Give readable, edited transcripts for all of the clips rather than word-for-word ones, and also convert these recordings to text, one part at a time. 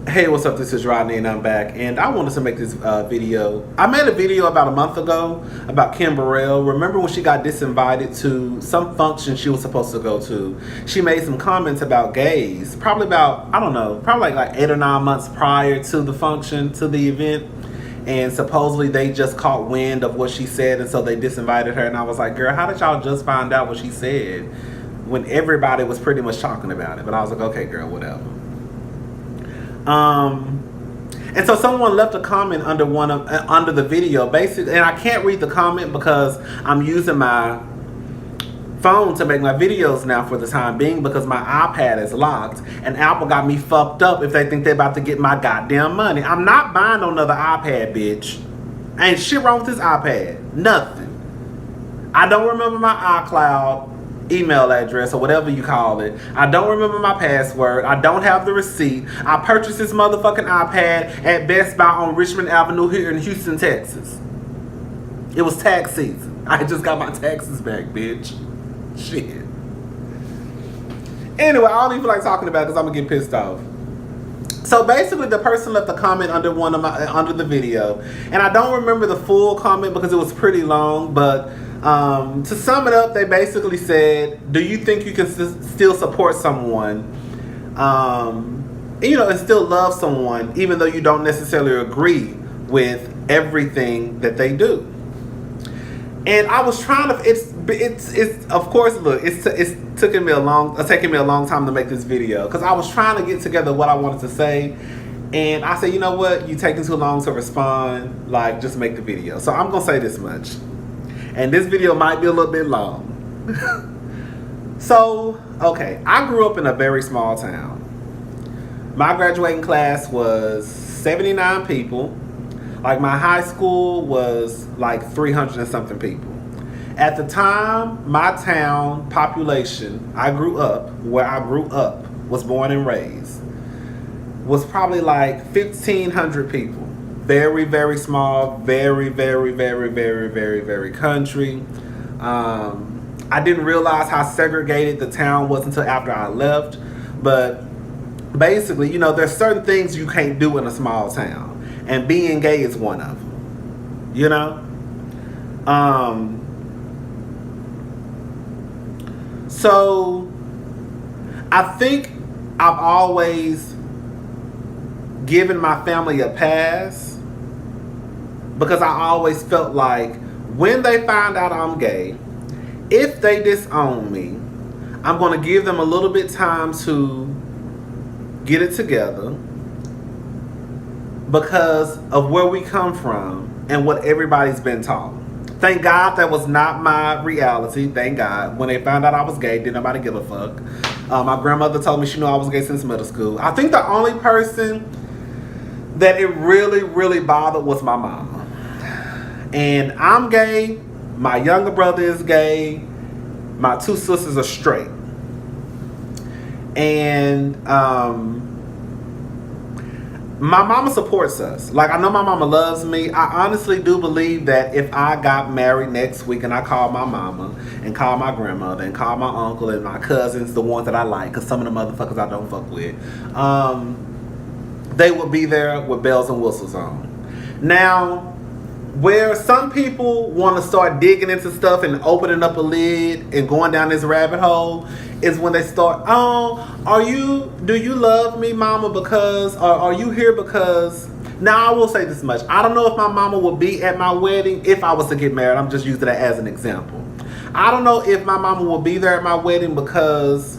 Hey, what's up? This is Rodney and I'm back, and I wanted to make this video. I made a video about a month ago about Kim Burrell. Remember when she got disinvited to some function she was supposed to go to? She made some comments about gays, probably about, I don't know, probably like 8 or 9 months prior to the function, to the event. And supposedly they just caught wind of what she said, and so they disinvited her. And I was like, girl, how did y'all just find out what she said when everybody was pretty much talking about it? But I was like, okay, girl, whatever. And so someone left a comment under under the video, basically, and I can't read the comment because I'm using my phone to make my videos now for the time being because my iPad is locked, and Apple got me fucked up if they think they're about to get my goddamn money. I'm not buying another iPad, bitch. Ain't shit wrong with this iPad. Nothing. I don't remember my iCloud email address or whatever you call it. I don't remember my password. I don't have the receipt. I purchased this motherfucking iPad at Best Buy on Richmond Avenue here in Houston, Texas. It was tax season. I just got my taxes back, bitch. Shit. Anyway, I don't even feel like talking about it because I'm gonna get pissed off. So basically, the person left a comment under under the video, and I don't remember the full comment because it was pretty long, but to sum it up, they basically said, do you think you can still support someone, and still love someone even though you don't necessarily agree with everything that they do? And I was trying to, it's of course, look, it's taking me a long time to make this video because I was trying to get together what I wanted to say. And I said, you know what, you taking too long to respond, like, just make the video. So I'm gonna say this much. And this video might be a little bit long. So, okay, I grew up in a very small town. My graduating class was 79 people. Like, my high school was like 300 and something people. At the time, my town population, where I grew up, was born and raised, was probably like 1,500 people. Very, very small, very, very, very, very, very, very country. I didn't realize how segregated the town was until after I left. But basically, there's certain things you can't do in a small town. And being gay is one of them. So I think I've always given my family a pass because I always felt like when they find out I'm gay, if they disown me, I'm going to give them a little bit time to get it together because of where we come from and what everybody's been taught. Thank God that was not my reality. Thank God. When they found out I was gay, didn't nobody give a fuck. My grandmother told me she knew I was gay since middle school. I think the only person that it really, really bothered was my mama. And I'm gay. My younger brother is gay. My 2 sisters are straight. And my mama supports us. Like, I know my mama loves me. I honestly do believe that if I got married next week and I called my mama and called my grandmother and called my uncle and my cousins, the ones that I like, because some of the motherfuckers I don't fuck with, they would be there with bells and whistles on. Now, where some people want to start digging into stuff and opening up a lid and going down this rabbit hole is when they start, do you love me, mama, because, or are you here because, now I will say this much. I don't know if my mama would be at my wedding if I was to get married. I'm just using that as an example. I don't know if my mama will be there at my wedding because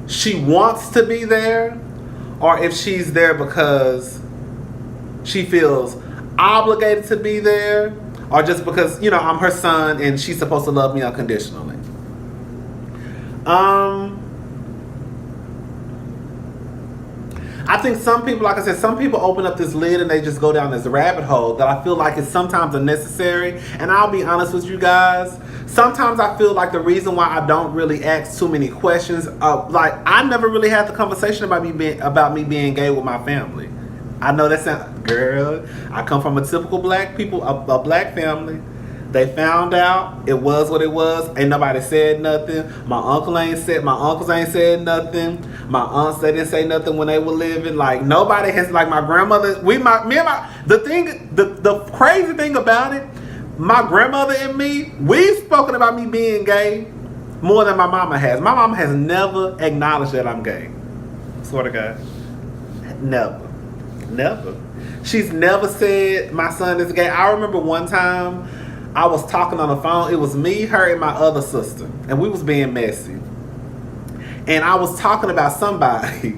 she wants to be there, or if she's there because she feels obligated to be there, or just because, I'm her son and she's supposed to love me unconditionally. I think some people, like I said, some people open up this lid and they just go down this rabbit hole that I feel like is sometimes unnecessary. And I'll be honest with you guys, sometimes I feel like the reason why I don't really ask too many questions, like I never really had the conversation about me being gay with my family. I know that sounds, girl, I come from a typical black family. They found out it was what it was. Ain't nobody said nothing. My uncles ain't said nothing. My aunts, they didn't say nothing when they were living. Like nobody has, like my grandmother, the crazy thing about it, my grandmother and me, we've spoken about me being gay more than my mama has. My mama has never acknowledged that I'm gay. Swear to God. Never. She's never said my son is gay. I remember one time I was talking on the phone. It was me, her, and my other sister. And we was being messy. And I was talking about somebody.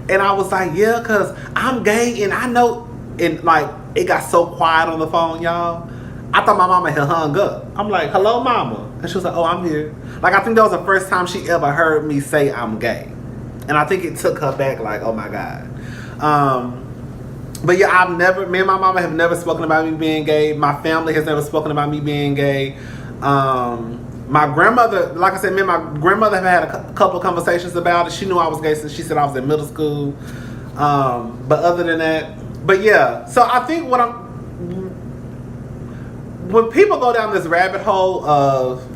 And I was like, yeah, because I'm gay and I know. And like, it got so quiet on the phone, y'all. I thought my mama had hung up. I'm like, hello, mama. And she was like, oh, I'm here. Like, I think that was the first time she ever heard me say I'm gay. And I think it took her back like, oh, my God. But yeah, me and my mama have never spoken about me being gay. My family has never spoken about me being gay. My grandmother, like I said, me and my grandmother have had a couple of conversations about it. She knew I was gay since she said I was in middle school. But other than that, but yeah. So I think when people go down this rabbit hole of,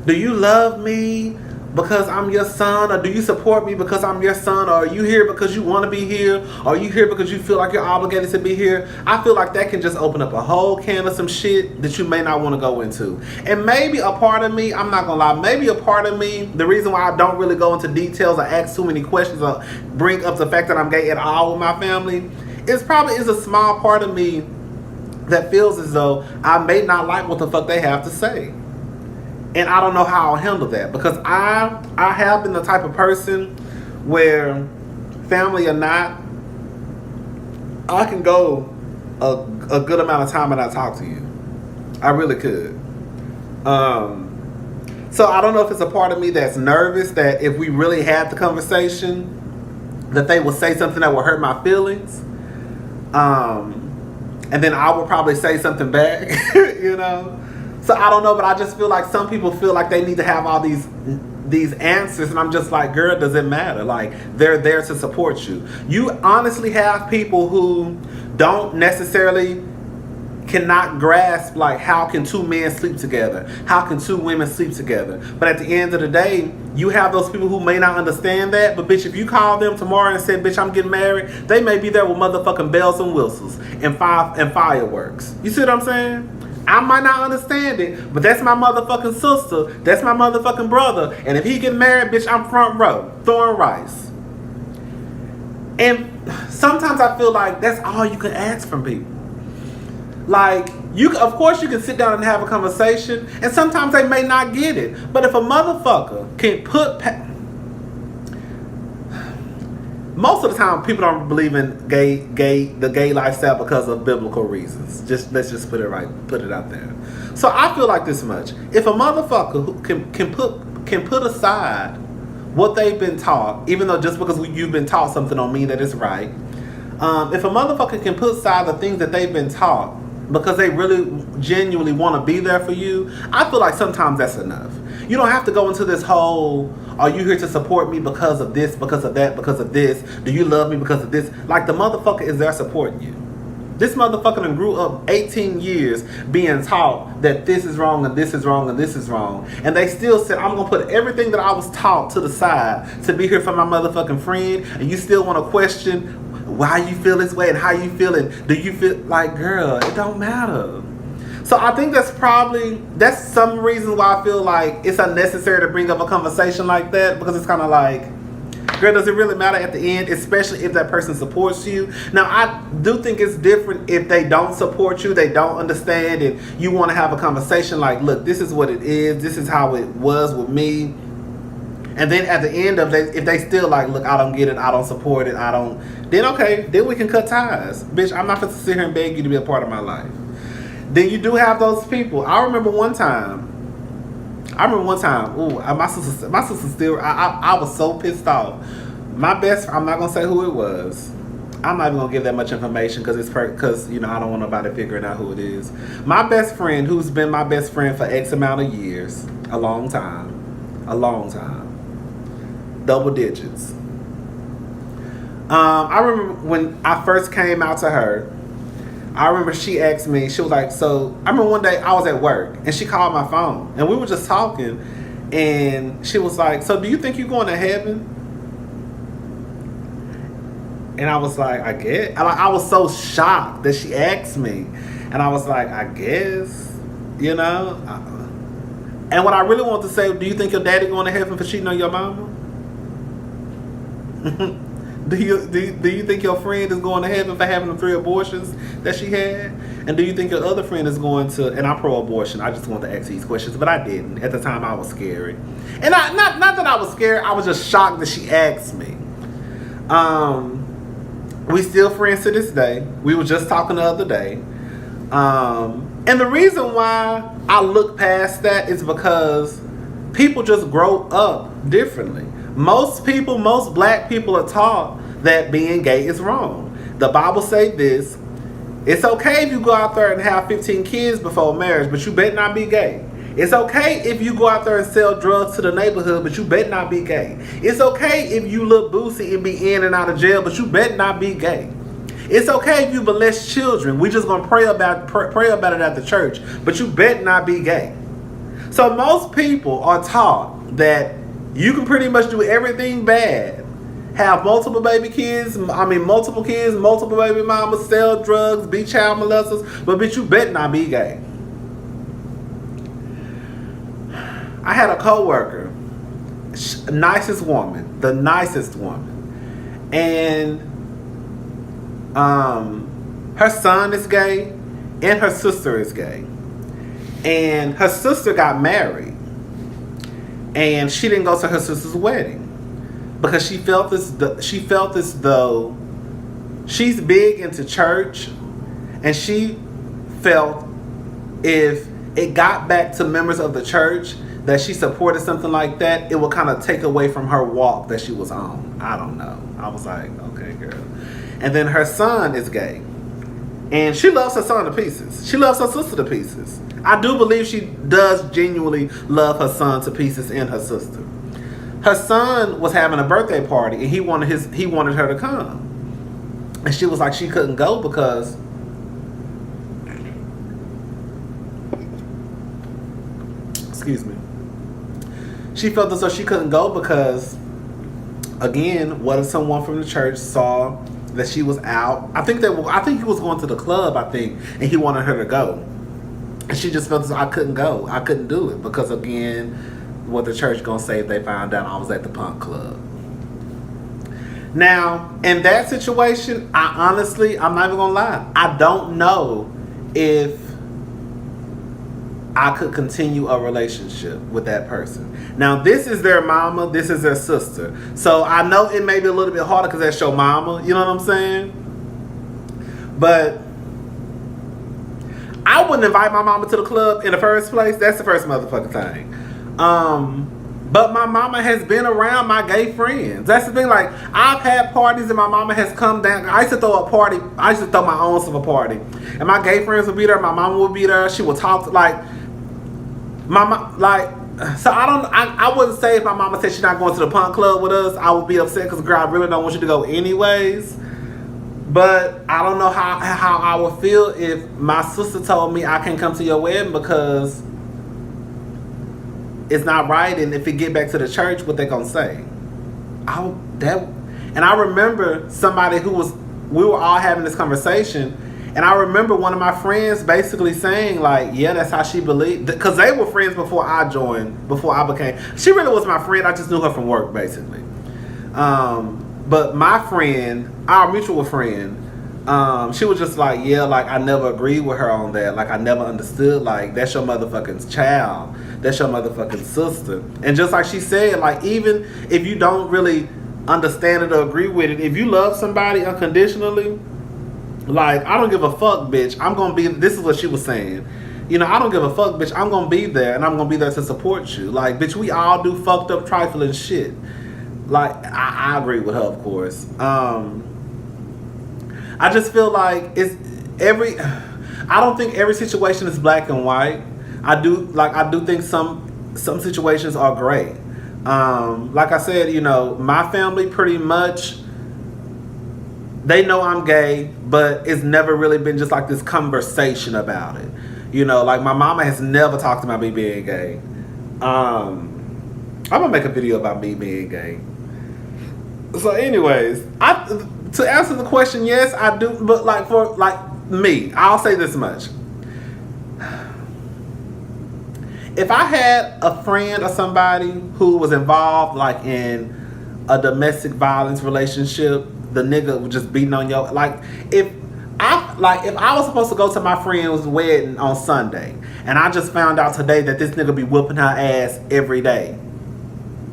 do you love me because I'm your son, or do you support me because I'm your son, or are you here because you want to be here, or are you here because you feel like you're obligated to be here? I feel like that can just open up a whole can of some shit that you may not want to go into. And maybe a part of me, I'm not gonna lie, maybe a part of me, the reason why I don't really go into details or ask too many questions or bring up the fact that I'm gay at all with my family, is a small part of me that feels as though I may not like what the fuck they have to say. And I don't know how I'll handle that, because I have been the type of person where, family or not, I can go a good amount of time and I talk to you. I really could. So I don't know if it's a part of me that's nervous that if we really had the conversation, that they will say something that will hurt my feelings. And then I will probably say something back, you know? So I don't know, but I just feel like some people feel like they need to have all these answers, and I'm just like, girl, does it matter? Like, they're there to support you. You honestly have people who don't necessarily cannot grasp, like, how can two men sleep together? How can two women sleep together? But at the end of the day, you have those people who may not understand that, but bitch, if you call them tomorrow and say, bitch, I'm getting married, they may be there with motherfucking bells and whistles and fireworks. You see what I'm saying? I might not understand it, but that's my motherfucking sister. That's my motherfucking brother. And if he get married, bitch, I'm front row, throwing rice. And sometimes I feel like that's all you can ask from people. Like, of course you can sit down and have a conversation, and sometimes they may not get it. But if a motherfucker can most of the time, people don't believe in the gay lifestyle because of biblical reasons. Let's just put it out there. So I feel like this much: if a motherfucker who can put aside what they've been taught, even though just because you've been taught something don't mean that it's right. If a motherfucker can put aside the things that they've been taught because they really genuinely want to be there for you, I feel like sometimes that's enough. You don't have to go into this whole, are you here to support me because of this, because of that, because of this? Do you love me because of this? Like, the motherfucker is there supporting you. This motherfucker done grew up 18 years being taught that this is wrong and this is wrong and this is wrong. And they still said, I'm going to put everything that I was taught to the side to be here for my motherfucking friend. And you still want to question why you feel this way and how you feeling. Do you feel like, girl, it don't matter. So I think that's some reason why I feel like it's unnecessary to bring up a conversation like that, because it's kind of like, girl, does it really matter at the end, especially if that person supports you? Now, I do think it's different if they don't support you, they don't understand, and you want to have a conversation like, look, this is what it is, this is how it was with me. And then at the end of it, if they still like, look, I don't get it, I don't support it, then okay, then we can cut ties. Bitch, I'm not going to sit here and beg you to be a part of my life. Then you do have those people. I remember one time, my sister still, I was so pissed off. I'm not going to say who it was. I'm not even going to give that much information because I don't want nobody figuring out who it is. My best friend, who's been my best friend for X amount of years, a long time, double digits. I remember when I first came out to her, I remember she asked me, she was like, so I remember one day I was at work and she called my phone and we were just talking and she was like, so do you think you're going to heaven? And I was like, I guess. And I was so shocked that she asked me. And I was like, I guess, you know. And what I really want to say, do you think your daddy going to heaven for cheating on your mama? Do you think your friend is going to heaven for having the 3 abortions that she had? And do you think your other friend is going to? And I'm pro-abortion. I just wanted to ask these questions, but I didn't. At the time, I was scared, and not that I was scared. I was just shocked that she asked me. We still friends to this day. We were just talking the other day. And the reason why I look past that is because people just grow up differently. Most black people are taught that being gay is wrong. The Bible say this: it's okay if you go out there and have 15 kids before marriage, but you better not be gay. It's okay if you go out there and sell drugs to the neighborhood, but you better not be gay. It's okay if you look boozy and be in and out of jail, but you better not be gay. It's okay if you molest children. We just gonna pray about it at the church, but you better not be gay. So most people are taught that you can pretty much do everything bad, have multiple kids, multiple baby mamas, sell drugs, be child molesters, but bitch, you better not be gay. I had a coworker, the nicest woman, and her son is gay, and her sister is gay, and her sister got married, and she didn't go to her sister's wedding because she felt as though she's big into church, and she felt if it got back to members of the church that she supported something like that, it would kind of take away from her walk that she was on. I don't know. I was like, okay, girl. And then her son is gay. And she loves her son to pieces. She loves her sister to pieces. I do believe she does genuinely love her son to pieces and her sister. Her son was having a birthday party and he wanted her to come. And she was like, she couldn't go because excuse me. She felt as though she couldn't go because, again, what if someone from the church saw that she was out? I think he was going to the club, and he wanted her to go. And she just felt as though I couldn't go. I couldn't do it because, again, what the church gonna say if they found out I was at the punk club. Now, in that situation, I'm not even gonna lie, I don't know if I could continue a relationship with that person. Now, this is their mama, this is their sister. So I know it may be a little bit harder because that's your mama, you know what I'm saying? But I wouldn't invite my mama to the club in the first place. That's the first motherfucking thing. But my mama has been around my gay friends. That's the thing. Like, I've had parties and my mama has come down. I used to throw a party. I used to throw my own stuff a party. And my gay friends would be there. My mama would be there. She would talk to, like, so I wouldn't say if my mama said she's not going to the punk club with us, I would be upset because, girl, I really don't want you to go anyways. But I don't know how I would feel if my sister told me I can't come to your wedding because it's not right, and if it get back to the church, what they gonna say? And I remember we were all having this conversation, and I remember one of my friends basically saying, like, yeah, that's how she believed, because they were friends before I became. She really was my friend. I just knew her from work, basically. But my friend, our mutual friend, she was just like, yeah, like, I never agreed with her on that. Like, I never understood, like, that's your motherfucking child. That's your motherfucking sister. And just like she said, like, even if you don't really understand it or agree with it, if you love somebody unconditionally, like, I don't give a fuck, bitch. This is what she was saying. You know, I don't give a fuck, bitch. I'm gonna be there, and I'm gonna be there to support you. Like, bitch, we all do fucked up trifling shit. Like, I agree with her, of course. I just feel like I don't think every situation is black and white. I do think some situations are gray. Like I said, you know, my family pretty much they know I'm gay, but it's never really been just like this conversation about it. You know, like my mama has never talked about me being gay. I'm gonna make a video about me being gay. So, anyways, to answer the question, yes, I do. But like for like me, I'll say this much: if I had a friend or somebody who was involved like in a domestic violence relationship, the nigga was just beating on your if I was supposed to go to my friend's wedding on Sunday and I just found out today that this nigga be whooping her ass every day,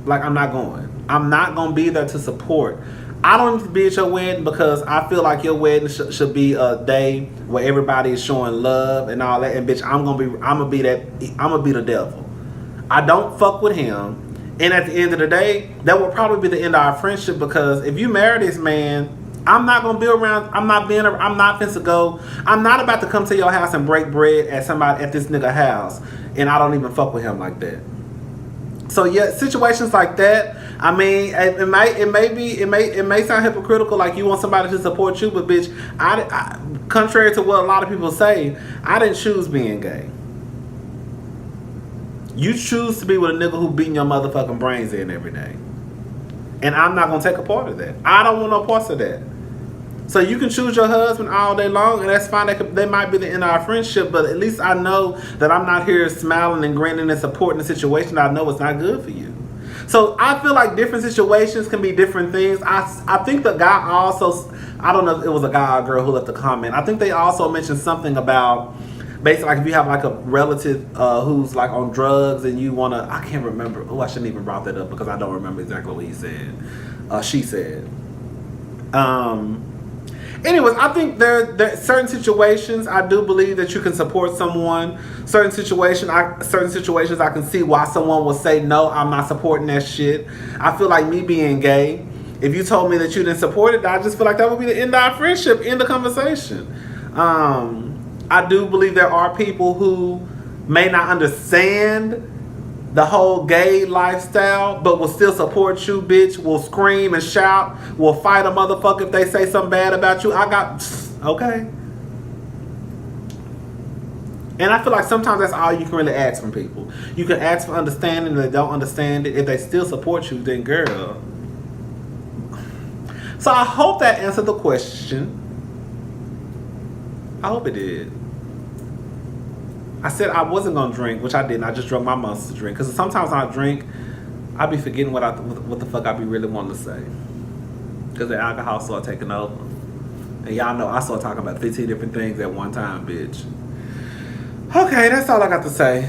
like I'm not going. I'm not gonna be there to support. I don't need to be at your wedding because I feel like your wedding should be a day where everybody is showing love and all that. And bitch, I'm gonna be the devil. I don't fuck with him. And at the end of the day, that will probably be the end of our friendship, because if you marry this man, I'm not gonna be around. I'm not finna to go. I'm not about to come to your house and break bread at this nigga house, and I don't even fuck with him like that. So yeah, situations like that. I mean, it may sound hypocritical, like you want somebody to support you, but bitch, I contrary to what a lot of people say, I didn't choose being gay. You choose to be with a nigga who beating your motherfucking brains in every day, and I'm not gonna take a part of that. I don't want no parts of that. So you can choose your husband all day long, and that's fine. They might be the end of our friendship, but at least I know that I'm not here smiling and grinning and supporting the situation that I know it's not good for you. So I feel like different situations can be different things. I think the guy also, I don't know if it was a guy or a girl who left a comment. I think they also mentioned something about basically like if you have like a relative who's like on drugs and you want to, I can't remember. Oh, I shouldn't even brought that up because I don't remember exactly what he said. She said. Anyways, I think there certain situations I do believe that you can support someone. Certain situations I can see why someone will say no, I'm not supporting that shit. I feel like me being gay, if you told me that you didn't support it, I just feel like that would be the end of our friendship, end of conversation. I do believe there are people who may not understand the whole gay lifestyle, but will still support you, bitch, will scream and shout, will fight a motherfucker if they say something bad about you. Okay. And I feel like sometimes that's all you can really ask from people. You can ask for understanding, and they don't understand it. If they still support you, then girl. So I hope that answered the question. I hope it did. I said I wasn't gonna drink, which I didn't. I just drank my Monster drink. Because sometimes when I drink, I be forgetting what the fuck I be really wanting to say. Because the alcohol started taking over. And y'all know I started talking about 15 different things at one time, bitch. Okay, that's all I got to say.